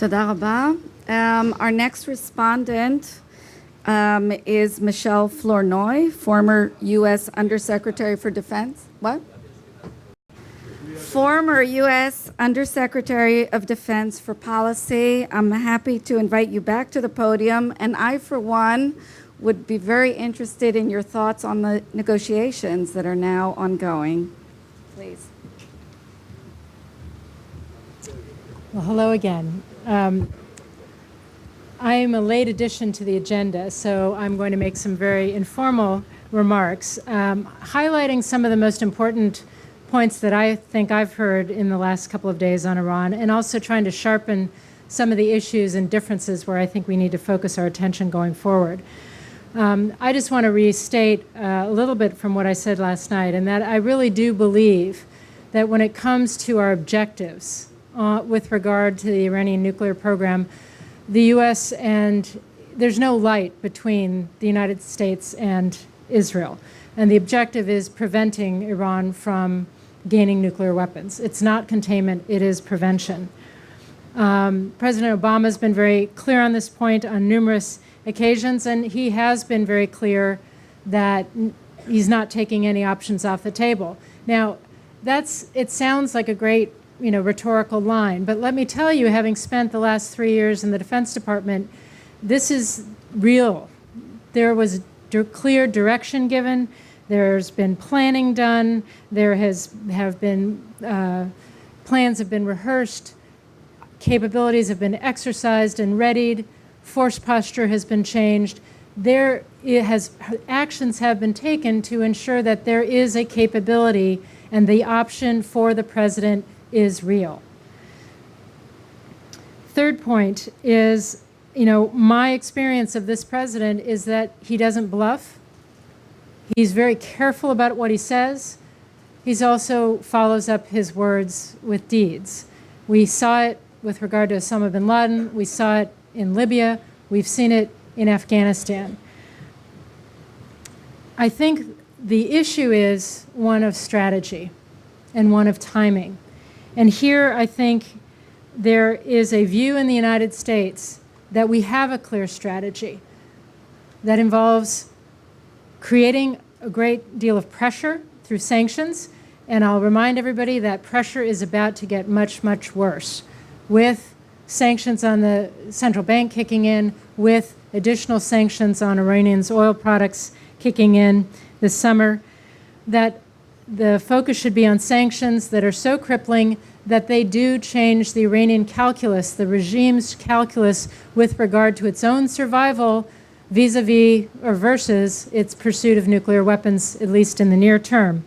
Toda rabba. Our next respondent is Michele Flournoy, former U.S. Undersecretary for Defense. What? Former U.S. Undersecretary of Defense for Policy. I'm happy to invite you back to the podium, and I, for one, would be very interested in your thoughts on the negotiations that are now ongoing. Please. Well, hello again. I am a late addition to the agenda, so I'm going to make some very informal remarks, highlighting some of the most important points that I think I've heard in the last couple of days on Iran, and also trying to sharpen some of the issues and differences where I think we need to focus our attention going forward. I just want to restate a little bit from what I said last night, and that I really do believe that when it comes to our objectives with regard to the Iranian nuclear program, the U.S. and there's no light between the United States and Israel. And the objective is preventing Iran from gaining nuclear weapons. It's not containment, it is prevention. President Obama has been very clear on this point on numerous occasions, and he has been very clear that he's not taking any options off the table. Now, it sounds like a great rhetorical line, but let me tell you, having spent the last 3 years in the Defense Department, this is real. There was clear direction given. There's been planning done. There have been plans have been rehearsed. Capabilities have been exercised and readied. Force posture has been changed. Actions have been taken to ensure that there is a capability and the option for the president is real. Third point is, my experience of this president is that he doesn't bluff. He's very careful about what he says. He also follows up his words with deeds. We saw it with regard to Osama bin Laden. We saw it in Libya. We've seen it in Afghanistan. I think the issue is one of strategy and one of timing. And here I think there is a view in the United States that we have a clear strategy that involves creating a great deal of pressure through sanctions. And I'll remind everybody that pressure is about to get much, much worse, with sanctions on the central bank kicking in, with additional sanctions on Iranian's oil products kicking in this summer, that the focus should be on sanctions that are so crippling that they do change the Iranian calculus, the regime's calculus with regard to its own survival vis-a-vis or versus its pursuit of nuclear weapons, at least in the near term.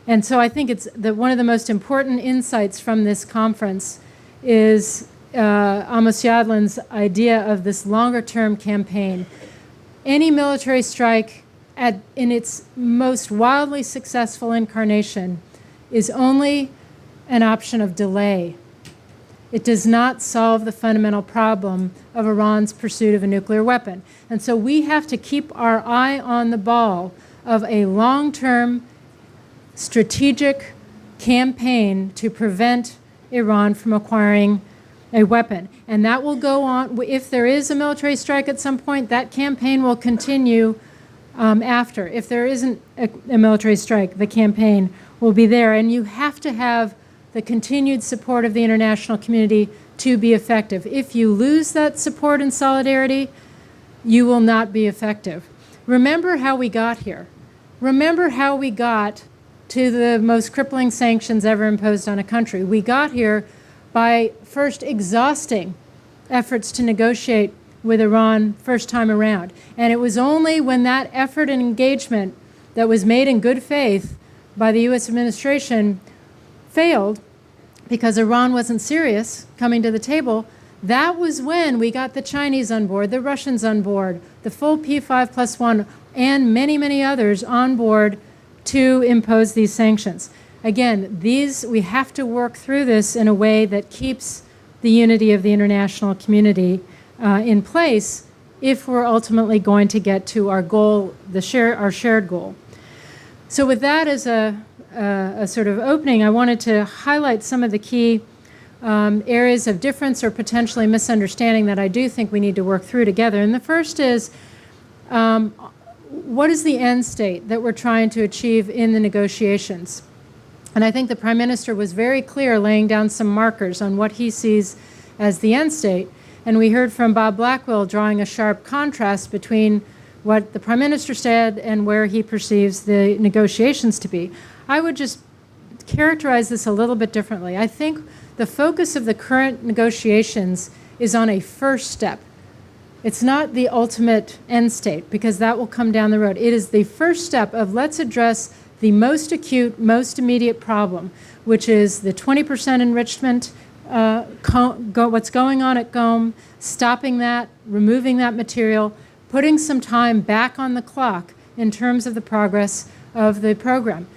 And so I think it's one of the most important insights from this conference is Amos Yadlin's idea of this longer-term campaign. Any military strike in its most wildly successful incarnation is only an option of delay. It does not solve the fundamental problem of Iran's pursuit of a nuclear weapon. And so we have to keep our eye on the ball of a long-term strategic campaign to prevent Iran from acquiring a weapon. And that will go on. If there is a military strike at some point, that campaign will continue after. If there isn't a military strike, the campaign will be there. And you have to have the continued support of the international community to be effective. If you lose that support and solidarity, you will not be effective. Remember how we got here. Remember how we got to the most crippling sanctions ever imposed on a country. We got here by first exhausting efforts to negotiate with Iran first time around. And it was only when that effort and engagement that was made in good faith by the U.S. administration failed because Iran wasn't serious coming to the table. That was when we got the Chinese on board, the Russians on board, the full P5+1, and many, many others on board to impose these sanctions. Again, we have to work through this in a way that keeps the unity of the international community in place if we're ultimately going to get to our goal, our shared goal. So with that as a sort of opening, I wanted to highlight some of the key areas of difference or potentially misunderstanding that I do think we need to work through together. And the first is, what is the end state that we're trying to achieve in the negotiations? And I think the Prime Minister was very clear, laying down some markers on what he sees as the end state. And we heard from Bob Blackwell drawing a sharp contrast between what the Prime Minister said and where he perceives the negotiations to be. I would just characterize this a little bit differently. I think the focus of the current negotiations is on a first step. It's not the ultimate end state, because that will come down the road. It is the first step of let's address the most acute, most immediate problem, which is the 20% enrichment, what's going on at GOM, stopping that, removing that material, putting some time back on the clock in terms of the progress of the program.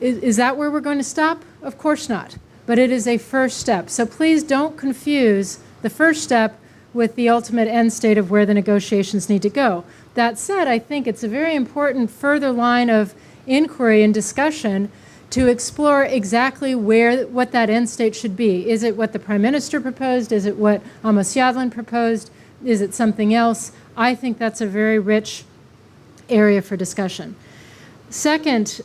Is that where we're going to stop? Of course not. But it is a first step. So please don't confuse the first step with the ultimate end state of where the negotiations need to go. That said, I think it's a very important further line of inquiry and discussion to explore exactly what that end state should be. Is it what the Prime Minister proposed? Is it what Amos Yadlin proposed? Is it something else? I think that's a very rich area for discussion. Second,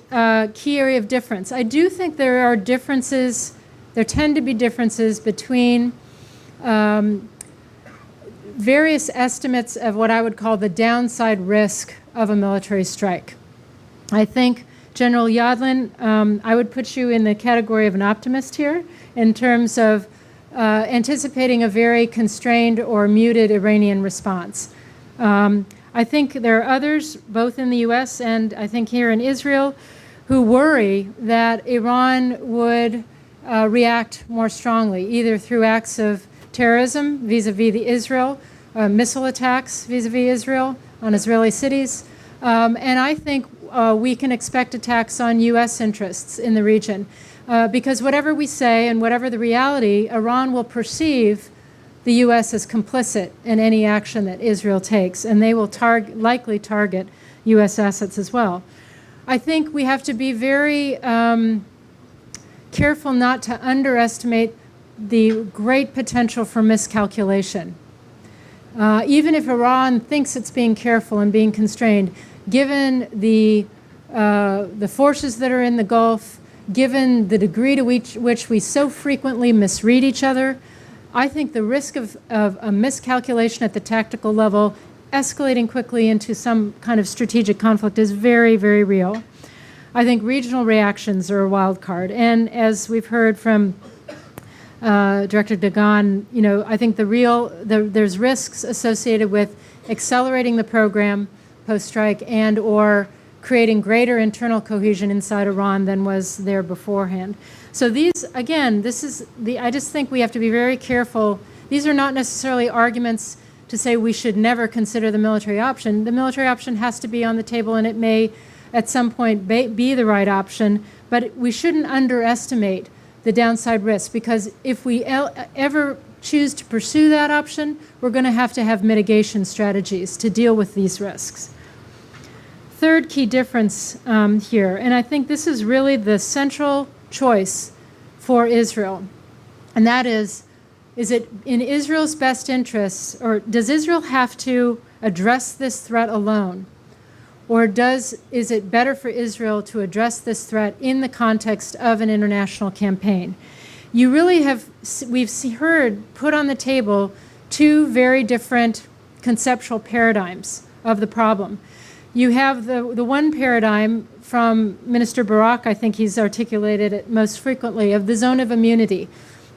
key area of difference. I do think there are differences, there tend to be differences between various estimates of what I would call the downside risk of a military strike. I think General Yadlin, I would put you in the category of an optimist here in terms of anticipating a very constrained or muted Iranian response. I think there are others, both in the U.S. and I think here in Israel, who worry that Iran would react more strongly, either through acts of terrorism vis-a-vis the Israel, missile attacks vis-a-vis Israel on Israeli cities, and I think we can expect attacks on U.S. interests in the region. Because whatever we say and whatever the reality, Iran will perceive the U.S. as complicit in any action that Israel takes, and they will likely target U.S. assets as well. I think we have to be very careful not to underestimate the great potential for miscalculation. Even if Iran thinks it's being careful and being constrained, given the forces that are in the Gulf, given the degree to which we so frequently misread each other, I think the risk of a miscalculation at the tactical level escalating quickly into some kind of strategic conflict is very, very real. I think regional reactions are a wild card. And as we've heard from Director Dagan, I think there's risks associated with accelerating the program post-strike and or creating greater internal cohesion inside Iran than was there beforehand. So these, again, I just think we have to be very careful. These are not necessarily arguments to say we should never consider the military option. The military option has to be on the table, and it may at some point be the right option, but we shouldn't underestimate the downside risk, because if we ever choose to pursue that option, we're going to have mitigation strategies to deal with these risks. Third key difference here, and I think this is really the central choice for Israel, and that is it in Israel's best interests, or does Israel have to address this threat alone? Or is it better for Israel to address this threat in the context of an international campaign? You really we've heard put on the table two very different conceptual paradigms of the problem. You have the one paradigm from Minister Barak, I think he's articulated it most frequently, of the zone of immunity,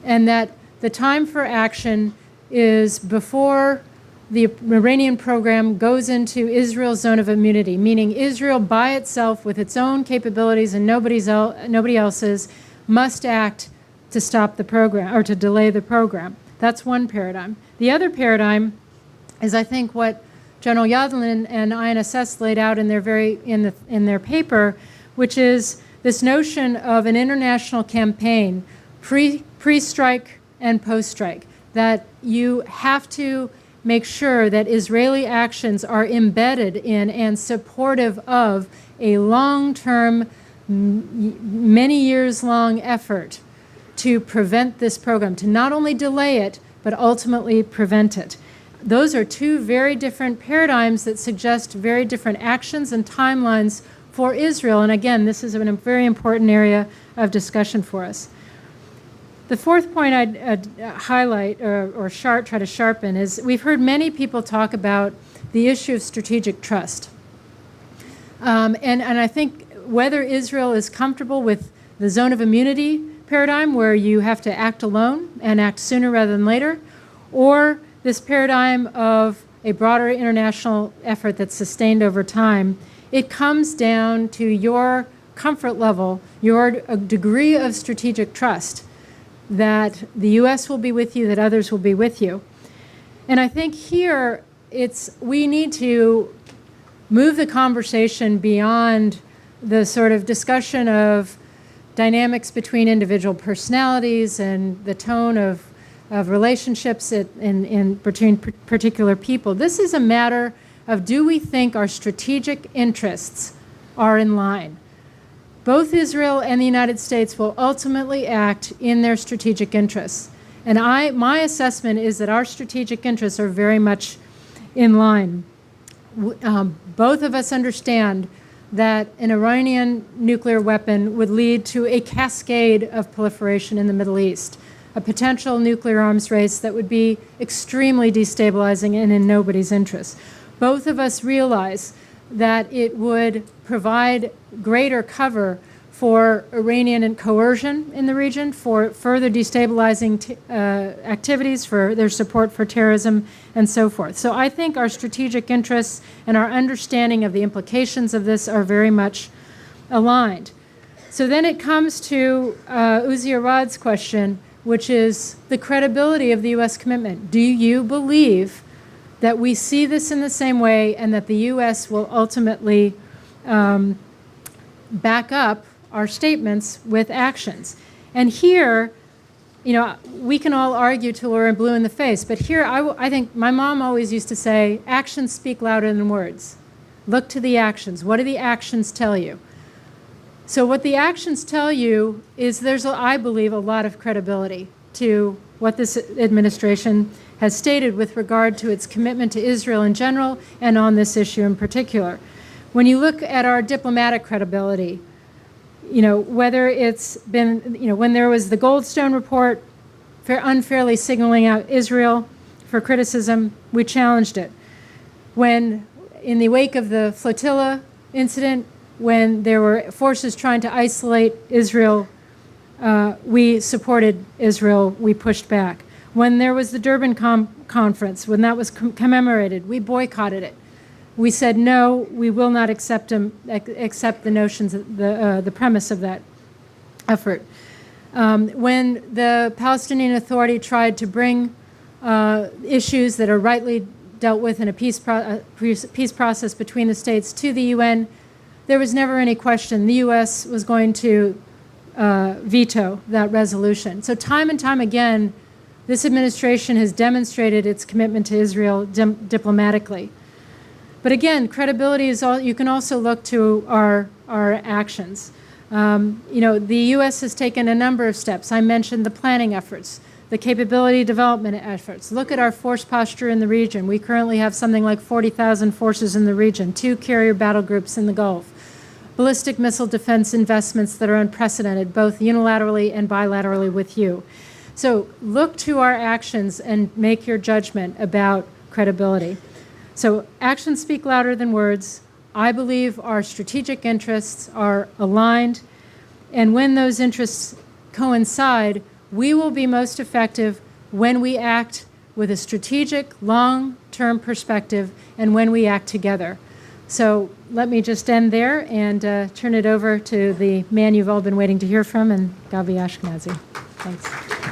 and that the time for action is before the Iranian program goes into Israel's zone of immunity, meaning Israel by itself with its own capabilities and nobody else's must act to stop the program or to delay the program. That's one paradigm. The other paradigm is, I think, what General Yadlin and INSS laid out in their paper, which is this notion of an international campaign pre-strike and post-strike, that you have to make sure that Israeli actions are embedded in and supportive of a long-term, many years-long effort to prevent this program, to not only delay it, but ultimately prevent it. Those are two very different paradigms that suggest very different actions and timelines for Israel. And again, this is a very important area of discussion for us. The fourth point I'd highlight or try to sharpen is we've heard many people talk about the issue of strategic trust. And I think whether Israel is comfortable with the zone of immunity paradigm where you have to act alone and act sooner rather than later, or this paradigm of a broader international effort that's sustained over time, it comes down to your comfort level, your degree of strategic trust that the U.S. will be with you, that others will be with you. And I think here we need to move the conversation beyond the sort of discussion of dynamics between individual personalities and the tone of relationships between particular people. This is a matter of, do we think our strategic interests are in line? Both Israel and the United States will ultimately act in their strategic interests. And my assessment is that our strategic interests are very much in line. Both of us understand that an Iranian nuclear weapon would lead to a cascade of proliferation in the Middle East, a potential nuclear arms race that would be extremely destabilizing and in nobody's interest. Both of us realize that it would provide greater cover for Iranian coercion in the region, for further destabilizing activities, for their support for terrorism, and so forth. So I think our strategic interests and our understanding of the implications of this are very much aligned. So then it comes to Uzi Arad's question, which is the credibility of the U.S. commitment. Do you believe that we see this in the same way and that the U.S. will ultimately back up our statements with actions? And here, we can all argue till we're blue in the face, but here I think my mom always used to say, actions speak louder than words. Look to the actions. What do the actions tell you? So what the actions tell you is there's, I believe, a lot of credibility to what this administration has stated with regard to its commitment to Israel in general and on this issue in particular. When you look at our diplomatic credibility, whether it's been, when there was the Goldstone report unfairly signaling out Israel for criticism, we challenged it. When, in the wake of the flotilla incident, when there were forces trying to isolate Israel, we supported Israel, we pushed back. When there was the Durban conference, when that was commemorated, we boycotted it. We said, no, we will not accept the notions, the premise of that effort. When the Palestinian Authority tried to bring issues that are rightly dealt with in a peace process between the states to the UN, there was never any question the U.S. was going to veto that resolution. So time and time again, this administration has demonstrated its commitment to Israel diplomatically. But again, credibility is all. You can also look to our actions. The U.S. has taken a number of steps. I mentioned the planning efforts, the capability development efforts. Look at our force posture in the region. We currently have something like 40,000 forces in the region, 2 carrier battle groups in the Gulf, ballistic missile defense investments that are unprecedented, both unilaterally and bilaterally with you. So look to our actions and make your judgment about credibility. So actions speak louder than words. I believe our strategic interests are aligned, and when those interests coincide, we will be most effective when we act with a strategic, long-term perspective and when we act together. So let me just end there and turn it over to the man you've all been waiting to hear from, and Gabi Ashkenazi. Thanks.